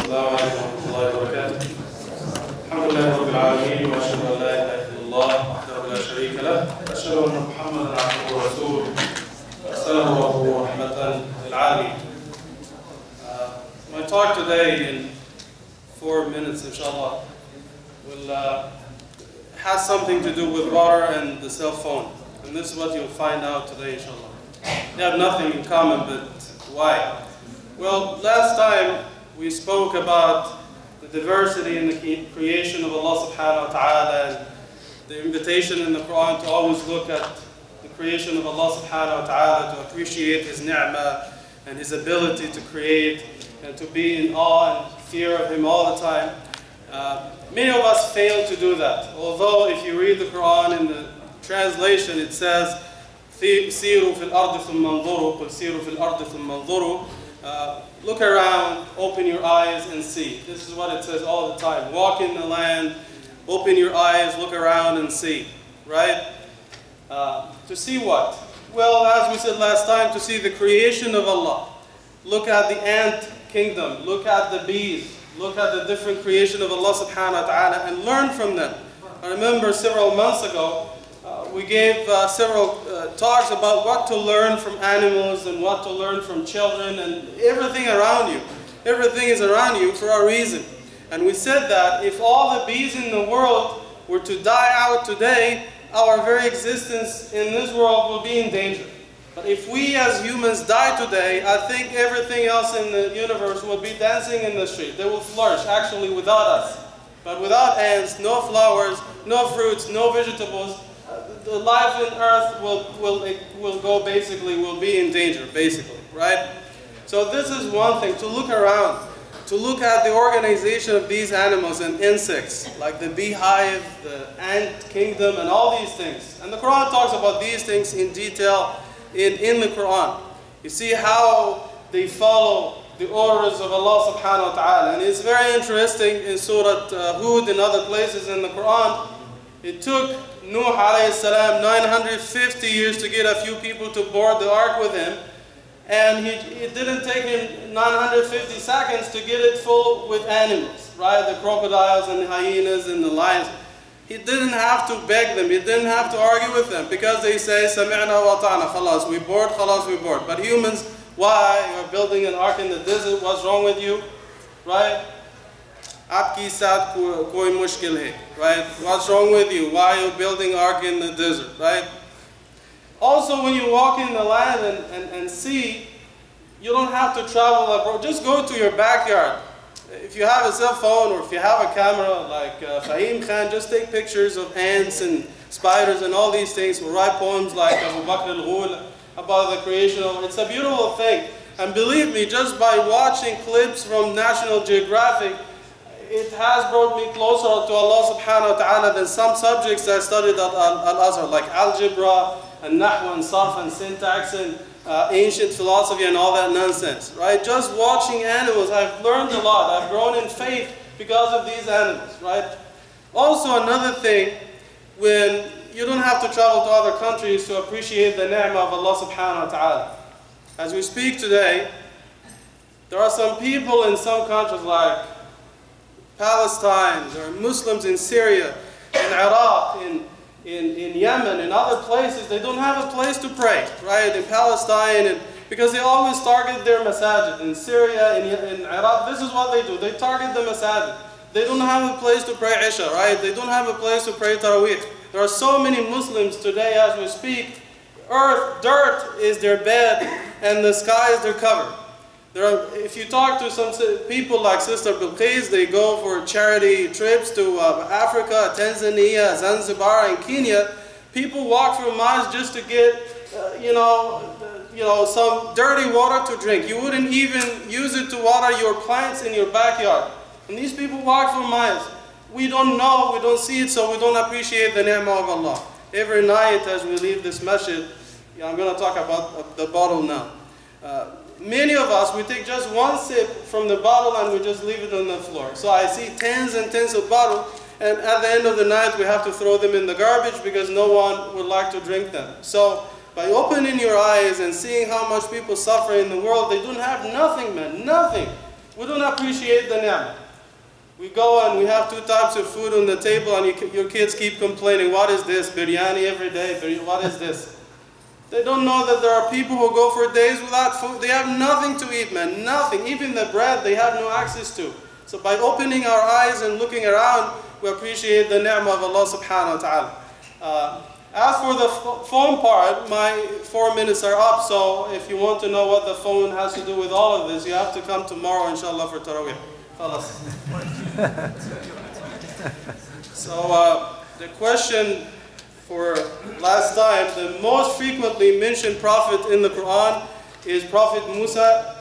السلام عليكم ورحمة الله وبركاته. الحمد لله رب العالمين وأشهد أن لا إله إلا الله وحده لا شريك له وأشهد أن محمدا عبده ورسوله أرسله ربه رحمة للعالمين. My talk today in 4 minutes, inshallah, will has something to do with water and the cell phone. And this is what you'll find out today, inshallah. They have nothing in common, but why? Well, last time we spoke about the diversity in the creation of Allah subhanahu wa ta'ala and the invitation in the Quran to always look at the creation of Allah subhanahu wa ta'ala, to appreciate His ni'mah and His ability to create and to be in awe and fear of Him all the time. Many of us fail to do that. Although if you read the Quran in the translation, it says, سيروا في الأرض ثم انظروا قل سيروا في الأرض ثم انظروا. Look around, open your eyes and see. This is what it says all the time. Walk in the land, open your eyes, look around and see. Right? To see what? Well, as we said last time, to see the creation of Allah. Look at the ant kingdom. Look at the bees. Look at the different creation of Allah subhanahu wa ta'ala and learn from them. I remember several months ago, we gave several talks about what to learn from animals and what to learn from children and everything around you. Everything is around you for a reason. And we said that if all the bees in the world were to die out today, our very existence in this world will be in danger. But if we as humans die today, I think everything else in the universe will be dancing in the street. They will flourish actually without us. But without ants, no flowers, no fruits, no vegetables, the life on earth will go basically, will be in danger, basically, right? So this is one thing, to look around, to look at the organization of these animals and insects, like the beehive, the ant kingdom, and all these things. And the Quran talks about these things in detail in the Quran. You see how they follow the orders of Allah subhanahu wa ta'ala. And it's very interesting in Surah Hud and other places in the Quran. It took Nuh alayhi salam 950 years to get a few people to board the ark with him. And it didn't take him 950 seconds to get it full with animals, right? The crocodiles and the hyenas and the lions. He didn't have to beg them. He didn't have to argue with them because they say, Sami'na wa ta'ana, khalas, we board, khalas, we board. But humans, why? You're building an ark in the desert, what's wrong with you? Right? Aapki saath koi mushkil hai, right? What's wrong with you? Why are you building ark in the desert, right? Also, when you walk in the land and see, you don't have to travel abroad. Just go to your backyard. If you have a cell phone or if you have a camera like Fahim Khan, just take pictures of ants and spiders and all these things. We'll write poems like Abu Bakr al-Ghul about the creation of, it's a beautiful thing. And believe me, just by watching clips from National Geographic, it has brought me closer to Allah subhanahu wa ta'ala than some subjects I studied at Al-Azhar, like algebra and nahw and sarf and syntax and ancient philosophy and all that nonsense, right? Just watching animals, I've learned a lot. I've grown in faith because of these animals, right? Also another thing, when you don't have to travel to other countries to appreciate the ni'mah of Allah subhanahu wa ta'ala. As we speak today, there are some people in some countries like Palestine, there are Muslims in Syria, in Iraq, in Yemen, and other places, they don't have a place to pray, right? In Palestine, and because they always target their masajid. In Syria, in Iraq, this is what they do. They target the masajid. They don't have a place to pray Isha, right? They don't have a place to pray Taraweeh. There are so many Muslims today as we speak, dirt is their bed, and the sky is their cover. If you talk to some people like Sister Bilqis, they go for charity trips to Africa, Tanzania, Zanzibar, and Kenya. People walk for miles just to get, some dirty water to drink. You wouldn't even use it to water your plants in your backyard. And these people walk for miles. We don't know, we don't see it, so we don't appreciate the ni'mah of Allah. Every night as we leave this masjid, I'm going to talk about the bottle now. Many of us, we take just one sip from the bottle and we just leave it on the floor. So I see tens and tens of bottles, and at the end of the night we have to throw them in the garbage because no one would like to drink them. So by opening your eyes and seeing how much people suffer in the world, they don't have nothing, man, nothing. We don't appreciate the ni'mah. We go and we have 2 types of food on the table and your kids keep complaining, what is this? Biryani every day, what is this? They don't know that there are people who go for days without food. They have nothing to eat, man, nothing. Even the bread they have no access to. So by opening our eyes and looking around, we appreciate the ni'mah of Allah subhanahu wa ta'ala. As for the phone part, my 4 minutes are up, so if you want to know what the phone has to do with all of this, you have to come tomorrow, inshallah, for Taraweeh. So the question for last time, the most frequently mentioned prophet in the Quran is Prophet Musa.